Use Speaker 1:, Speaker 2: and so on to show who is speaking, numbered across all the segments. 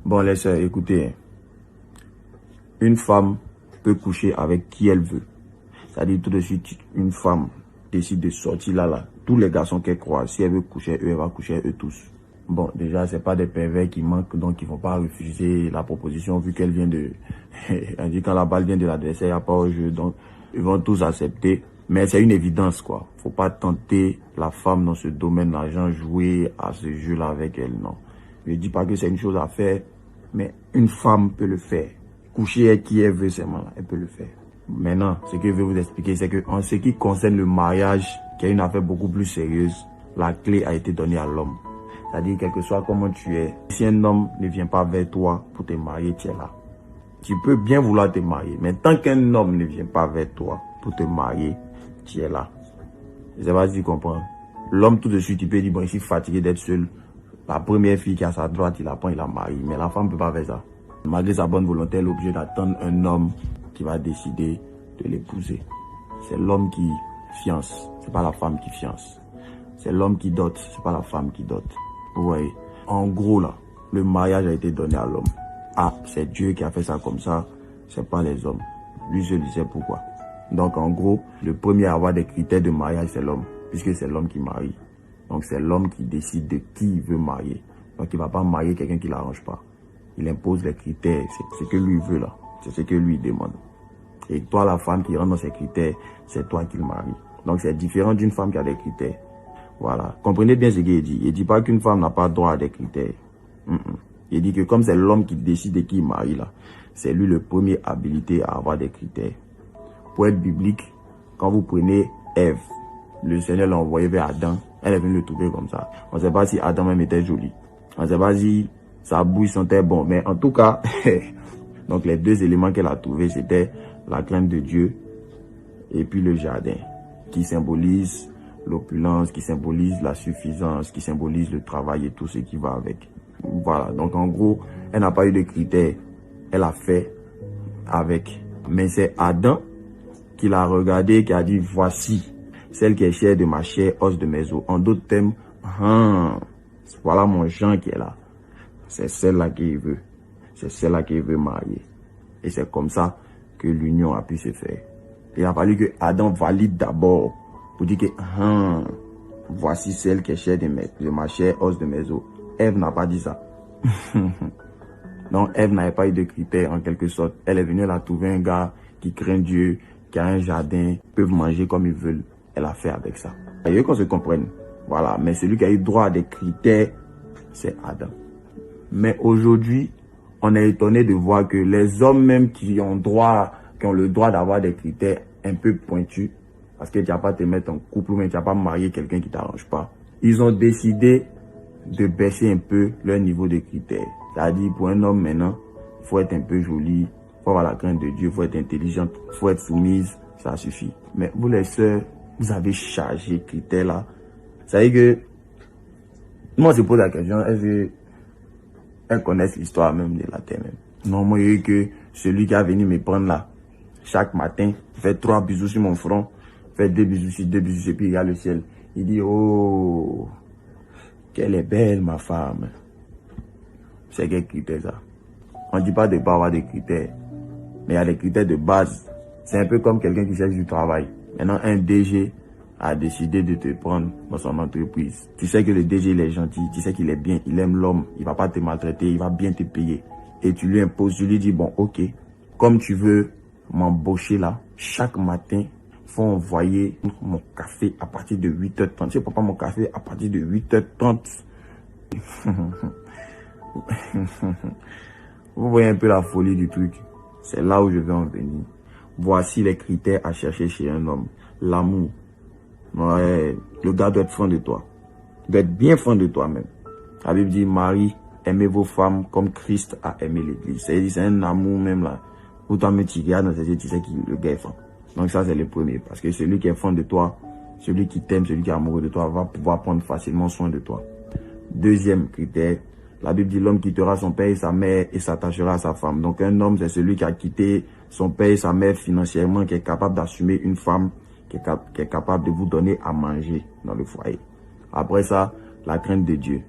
Speaker 1: Bon, les sœurs, écoutez, une femme peut coucher avec qui elle veut. C'est-à-dire tout de suite, une femme décide de sortir là. Tous les garçons qu'elle croise, si elle veut coucher eux, elle va coucher eux tous. Bon, déjà, c'est pas des pervers qui manquent, donc ils vont pas refuser la proposition vu qu'elle vient de... Elle dit quand la balle vient de l'adversaire, il n'y a pas au jeu, donc ils vont tous accepter. Mais c'est une évidence, quoi. Faut pas tenter la femme dans ce domaine d'argent, jouer à ce jeu-là avec elle, non. Je dis pas que c'est une chose à faire, mais une femme peut le faire. Coucher avec qui elle veut seulement, elle peut le faire. Maintenant, ce que je vais vous expliquer, c'est que en ce qui concerne le mariage, qui est une affaire beaucoup plus sérieuse, la clé a été donnée à l'homme. C'est-à-dire, quel que soit comment tu es, si un homme ne vient pas vers toi pour te marier, tu es là. Tu peux bien vouloir te marier, mais tant qu'un homme ne vient pas vers toi pour te marier, tu es là. Je sais pas si tu comprends. L'homme, tout de suite, il peut dire, bon, je suis fatigué d'être seul. La première fille qui est à sa droite, il la prend, il la marie. Mais la femme ne peut pas faire ça. Malgré sa bonne volonté, elle est obligée d'attendre un homme qui va décider de l'épouser. C'est l'homme qui fiance, c'est pas la femme qui fiance. C'est l'homme qui dote, c'est pas la femme qui dote. Vous voyez, en gros là, le mariage a été donné à l'homme. Ah, c'est Dieu qui a fait ça comme ça, c'est pas les hommes. Lui seul il sait pourquoi. Donc en gros, le premier à avoir des critères de mariage, c'est l'homme, puisque c'est l'homme qui marie. Donc c'est l'homme qui décide de qui il veut marier. Donc il va pas marier quelqu'un qui l'arrange pas. Il impose les critères, c'est ce que lui veut là, c'est ce que lui demande. Et toi, la femme qui rentre dans ces critères, c'est toi qui le maries. Donc c'est différent d'une femme qui a des critères. Voilà. Comprenez bien ce qu'il dit. Il dit pas qu'une femme n'a pas droit à des critères. Il dit que comme c'est l'homme qui décide de qui il marie là, c'est lui le premier habilité à avoir des critères. Pour être biblique, quand vous prenez Ève, le Seigneur l'a envoyé vers Adam, elle est venue le trouver comme ça. On ne sait pas si Adam même était joli. On ne sait pas si sa bouille sentait bon. Mais en tout cas, donc les deux éléments qu'elle a trouvés, c'était la crainte de Dieu et puis le jardin, qui symbolise l'opulence, qui symbolise la suffisance, qui symbolise le travail et tout ce qui va avec. Voilà, donc en gros, elle n'a pas eu de critères, elle a fait avec. Mais c'est Adam qui l'a regardé, qui a dit, voici celle qui est chair de ma chair, os de mes os. En d'autres termes, voilà mon Jean qui est là. C'est celle-là qu'il veut. C'est celle-là qu'il veut marier. Et c'est comme ça que l'union a pu se faire. Il a fallu que Adam valide d'abord pour dire que voici celle qui est chair de ma chair, os de mes os. Ève n'a pas dit ça. Donc Ève n'avait pas eu de critères en quelque sorte. Elle est venue là trouver un gars qui craint Dieu, qui a un jardin, peuvent manger comme ils veulent. Elle a fait avec ça. Il veut qu'on se comprenne. Voilà. Mais celui qui a eu droit à des critères, c'est Adam. Mais aujourd'hui, on est étonné de voir que les hommes même qui ont le droit d'avoir des critères un peu pointus, parce que tu n'as pas te mettre en couple, mais tu n'as pas marié quelqu'un qui ne t'arrange pas, ils ont décidé de baisser un peu leur niveau de critères. C'est-à-dire, pour un homme maintenant, il faut être un peu joli, il faut avoir la crainte de Dieu, il faut être intelligent, il faut être soumise, ça suffit. Mais vous les sœurs, vous avez chargé critères là. Ça veut dire que, moi je pose la question, est-ce que elles connaissent l'histoire même de la terre même? Non, moi il y a eu que celui qui a venu me prendre là, chaque matin, fait 3 bisous sur mon front, fait 2 bisous sur 2 bisous, et puis il regarde le ciel. Il dit, oh, qu'elle est belle ma femme. C'est quel critère ça? On ne dit pas de ne pas avoir des critères, mais il y a des critères de base. C'est un peu comme quelqu'un qui cherche du travail. Maintenant, un DG a décidé de te prendre dans son entreprise. Tu sais que le DG il est gentil, tu sais qu'il est bien, il aime l'homme, il va pas te maltraiter, il va bien te payer. Et tu lui imposes, tu lui dis, bon, ok, comme tu veux m'embaucher là, chaque matin, il faut envoyer mon café à partir de 8h30. Tu sais, papa, mon café à partir de 8h30. Vous voyez un peu la folie du truc. C'est là où je vais en venir. Voici les critères à chercher chez un homme. L'amour. Ouais, le gars doit être franc de toi. Il doit être bien franc de toi-même. La Bible dit, Marie, aimez vos femmes comme Christ a aimé l'église. C'est un amour même là. Pour toi, tu regardes dans ses yeux, tu sais que le gars est franc. Donc ça, c'est le premier. Parce que celui qui est franc de toi, celui qui t'aime, celui qui est amoureux de toi, va pouvoir prendre facilement soin de toi. Deuxième critère, la Bible dit, l'homme quittera son père et sa mère et s'attachera à sa femme. Donc un homme, c'est celui qui a quitté son père et sa mère financièrement, qui est capable d'assumer une femme, qui est capable de vous donner à manger dans le foyer. Après ça, la crainte de Dieu.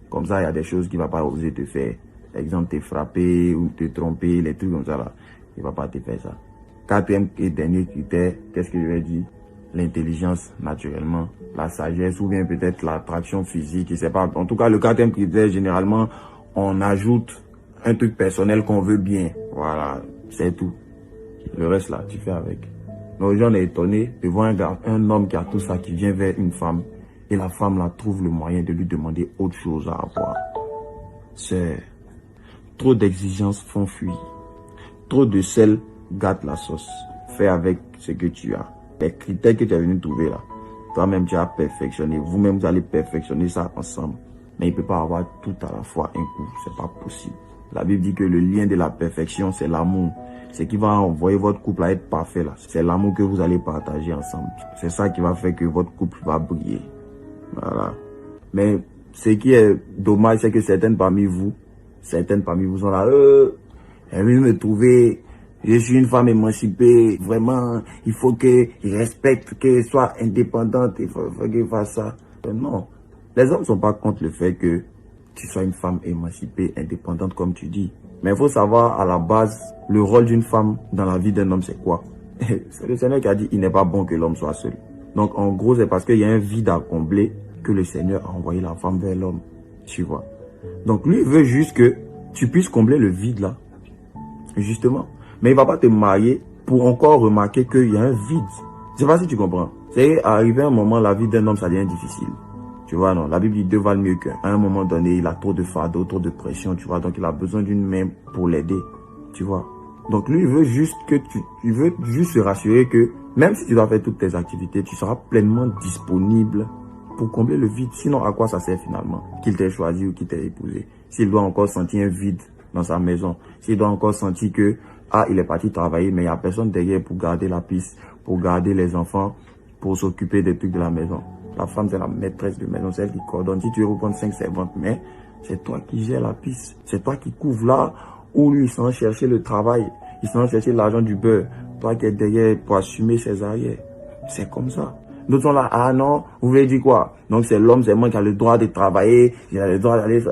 Speaker 1: Comme ça, il y a des choses qu'il ne va pas oser te faire. exemple, te frapper ou te tromper, les trucs comme ça là. Il va pas te faire ça. Quatrième et dernier critère, qu'est-ce que je vais dire? L'intelligence, naturellement, la sagesse ou bien peut-être l'attraction physique, je sais pas. En tout cas, le quatrième critère, généralement, on ajoute un truc personnel qu'on veut bien. Voilà, c'est tout. Le reste là, tu fais avec. Donc, j'en ai étonné de voir un homme qui a tout ça, qui vient vers une femme, et la femme là trouve le moyen de lui demander autre chose à avoir. C'est trop d'exigences font fuir. Trop de sel gâte la sauce. Fais avec ce que tu as. Les critères que tu es venu trouver là, toi-même tu as perfectionné. Vous-même vous allez perfectionner ça ensemble. Mais il ne peut pas avoir tout à la fois un coup. C'est pas possible. La Bible dit que le lien de la perfection, c'est l'amour. Ce qui va envoyer votre couple à être parfait là, c'est l'amour que vous allez partager ensemble. C'est ça qui va faire que votre couple va briller. Voilà. Mais ce qui est dommage, c'est que certaines parmi vous sont là, elle veut me trouver, je suis une femme émancipée, vraiment, il faut qu'elle respecte, qu'elle soit indépendante, il faut qu'elle fasse ça. Non, les hommes ne sont pas contre le fait que tu sois une femme émancipée, indépendante comme tu dis. Mais il faut savoir à la base, le rôle d'une femme dans la vie d'un homme, c'est quoi? C'est le Seigneur qui a dit, il n'est pas bon que l'homme soit seul. Donc en gros, c'est parce qu'il y a un vide à combler que le Seigneur a envoyé la femme vers l'homme. Tu vois. Donc lui, il veut juste que tu puisses combler le vide là. Justement. Mais il ne va pas te marier pour encore remarquer qu'il y a un vide. Je ne sais pas si tu comprends. C'est arrivé un moment, la vie d'un homme, ça devient difficile. Tu vois, non. La Bible dit deux valent mieux qu'un. À un moment donné, il a trop de fardeau, trop de pression, tu vois. Donc il a besoin d'une main pour l'aider. Tu vois. Donc lui, il veut juste se rassurer que même si tu dois faire toutes tes activités, tu seras pleinement disponible pour combler le vide. Sinon, à quoi ça sert finalement? Qu'il t'ait choisi ou qu'il t'ait épousé. S'il doit encore sentir un vide dans sa maison, s'il doit encore sentir que, il est parti travailler, mais il n'y a personne derrière pour garder la piste, pour garder les enfants, pour s'occuper des trucs de la maison. La femme, c'est la maîtresse de maison, c'est elle qui coordonne. Si tu veux reprendre 5 servantes, mais c'est toi qui gères la piste. C'est toi qui couvres là où lui, il s'en chercher le travail. Il s'en chercher l'argent du beurre. Toi qui es derrière pour assumer ses arrières. C'est comme ça. D'autres sont là, ah non, vous voulez dire quoi? Donc c'est l'homme, c'est moi qui a le droit de travailler, il a le droit d'aller...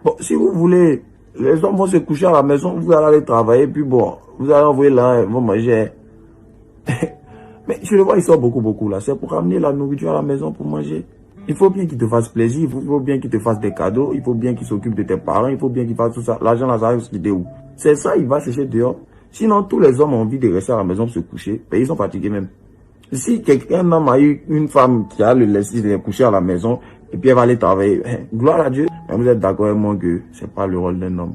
Speaker 1: Bon, si vous voulez, les hommes vont se coucher à la maison, vous allez aller travailler, puis bon, vous allez envoyer là, ils vont manger. Mais je le vois, il sort beaucoup là. C'est pour ramener la nourriture à la maison pour manger. Il faut bien qu'il te fasse plaisir, il faut bien qu'il te fasse des cadeaux, il faut bien qu'il s'occupe de tes parents, il faut bien qu'il fasse tout ça. L'argent, là, ça arrive de où? C'est ça, il va chercher dehors. Sinon, tous les hommes ont envie de rester à la maison pour se coucher. Ben, ils sont fatigués même. Si un homme a eu une femme qui a le laissé de coucher à la maison, et puis elle va aller travailler, gloire à Dieu. Mais vous êtes d'accord avec moi que c'est pas le rôle d'un homme.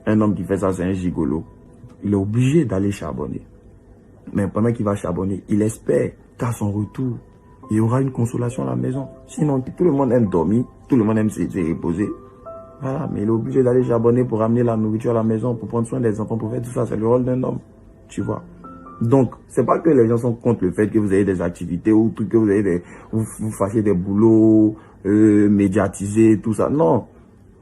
Speaker 1: Un homme qui fait ça, c'est un gigolo. Il est obligé d'aller charbonner. Mais pendant qu'il va charbonner, il espère qu'à son retour, il y aura une consolation à la maison. Sinon, tout le monde aime dormir, tout le monde aime se reposer. Voilà, mais il est obligé d'aller charbonner pour ramener la nourriture à la maison, pour prendre soin des enfants, pour faire tout ça. C'est le rôle d'un homme, tu vois. Donc, c'est pas que les gens sont contre le fait que vous ayez des activités ou que vous ayez vous fassiez des boulots médiatisés, tout ça. Non.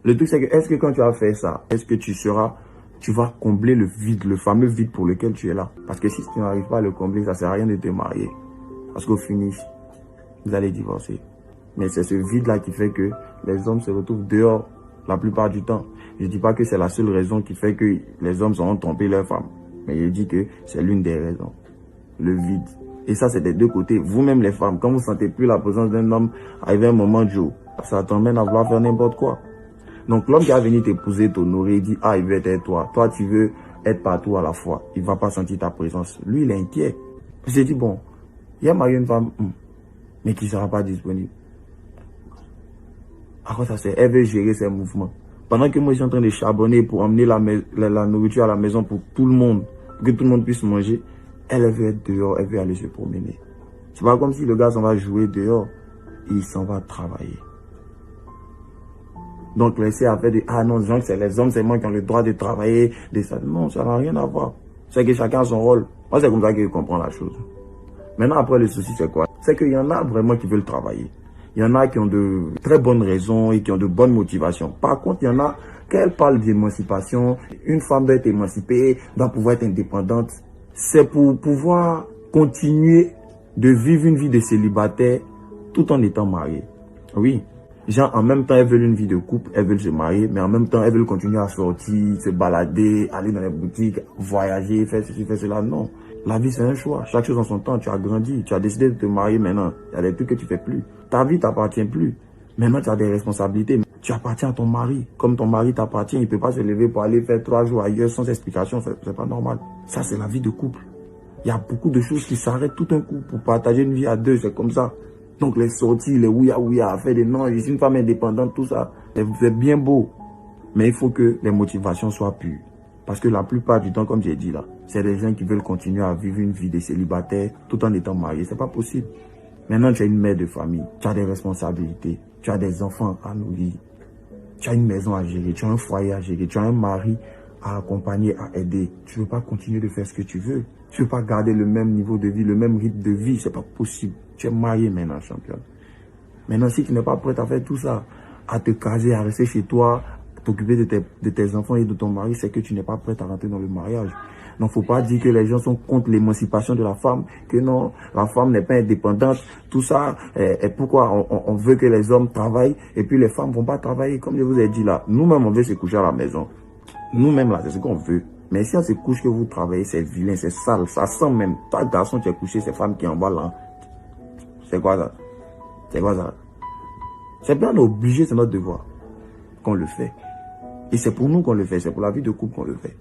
Speaker 1: Le truc, c'est que, est-ce que quand tu vas faire ça, est-ce que tu vas combler le vide, le fameux vide pour lequel tu es là? Parce que si tu n'arrives pas à le combler, ça sert à rien de te marier. Parce qu'au finish, vous allez divorcer. Mais c'est ce vide-là qui fait que les hommes se retrouvent dehors la plupart du temps. Je ne dis pas que c'est la seule raison qui fait que les hommes ont trompé leurs femmes. Mais je dis que c'est l'une des raisons. Le vide. Et ça, c'est des deux côtés. Vous-même, les femmes, quand vous ne sentez plus la présence d'un homme, arrivé un moment de jour, ça t'emmène à vouloir faire n'importe quoi. Donc, l'homme qui a venu t'épouser, t'honorer, il dit, il veut être toi. Toi, tu veux être partout à la fois. Il ne va pas sentir ta présence. Lui, il est inquiet. J'ai dit, bon, il y a marié une femme, mais qui ne sera pas disponible. À quoi ça sert? Elle veut gérer ses mouvements. Pendant que moi, je suis en train de charbonner pour emmener la nourriture à la maison pour tout le monde, pour que tout le monde puisse manger, elle veut être dehors, elle veut aller se promener. C'est pas comme si le gars s'en va jouer dehors, il s'en va travailler. Donc, laisser à faire non, c'est les hommes, c'est moi qui ont le droit de travailler, ça. Non, ça n'a rien à voir. C'est que chacun a son rôle. Moi, c'est comme ça que je comprends la chose. Maintenant, après, le souci, c'est quoi? C'est qu'il y en a vraiment qui veulent travailler. Il y en a qui ont de très bonnes raisons et qui ont de bonnes motivations. Par contre, il y en a, quand elle parle d'émancipation, une femme doit être émancipée, doit pouvoir être indépendante. C'est pour pouvoir continuer de vivre une vie de célibataire tout en étant mariée. Oui. Genre, en même temps, elles veulent une vie de couple, elles veulent se marier, mais en même temps, elles veulent continuer à sortir, se balader, aller dans les boutiques, voyager, faire ceci, faire cela. Non. La vie, c'est un choix. Chaque chose en son temps. Tu as grandi. Tu as décidé de te marier maintenant. Il y a des trucs que tu fais plus. Ta vie t'appartient plus. Maintenant, tu as des responsabilités. Tu appartiens à ton mari. Comme ton mari t'appartient, il ne peut pas se lever pour aller faire 3 jours ailleurs sans explication. C'est pas normal. Ça, c'est la vie de couple. Il y a beaucoup de choses qui s'arrêtent tout un coup pour partager une vie à deux. C'est comme ça. Donc, les sorties, les ouïa, faire des non, je suis une femme indépendante, tout ça, c'est bien beau. Mais il faut que les motivations soient pures. Parce que la plupart du temps, comme j'ai dit là, c'est des gens qui veulent continuer à vivre une vie de célibataire tout en étant mariés. C'est pas possible. Maintenant, tu es une mère de famille, tu as des responsabilités, tu as des enfants à nourrir, tu as une maison à gérer, tu as un foyer à gérer, tu as un mari à accompagner, à aider. Tu ne veux pas continuer de faire ce que tu veux. Tu ne veux pas garder le même niveau de vie, le même rythme de vie. C'est pas possible. Tu es marié maintenant, championne. Maintenant, si tu n'es pas prête à faire tout ça, à te caser, à rester chez toi, à t'occuper de tes enfants et de ton mari, c'est que tu n'es pas prête à rentrer dans le mariage. Donc, faut pas dire que les gens sont contre l'émancipation de la femme, que non, la femme n'est pas indépendante, tout ça, et pourquoi on veut que les hommes travaillent, et puis les femmes vont pas travailler, comme je vous ai dit là. Nous-mêmes, on veut se coucher à la maison. Nous-mêmes, là, c'est ce qu'on veut. Mais si on se couche que vous travaillez, c'est vilain, c'est sale, ça sent même. Toi, garçon, tu es couché, c'est femme qui en bas là. C'est quoi ça? C'est quoi ça? C'est bien obligé, c'est notre devoir qu'on le fait. Et c'est pour nous qu'on le fait, c'est pour la vie de couple qu'on le fait.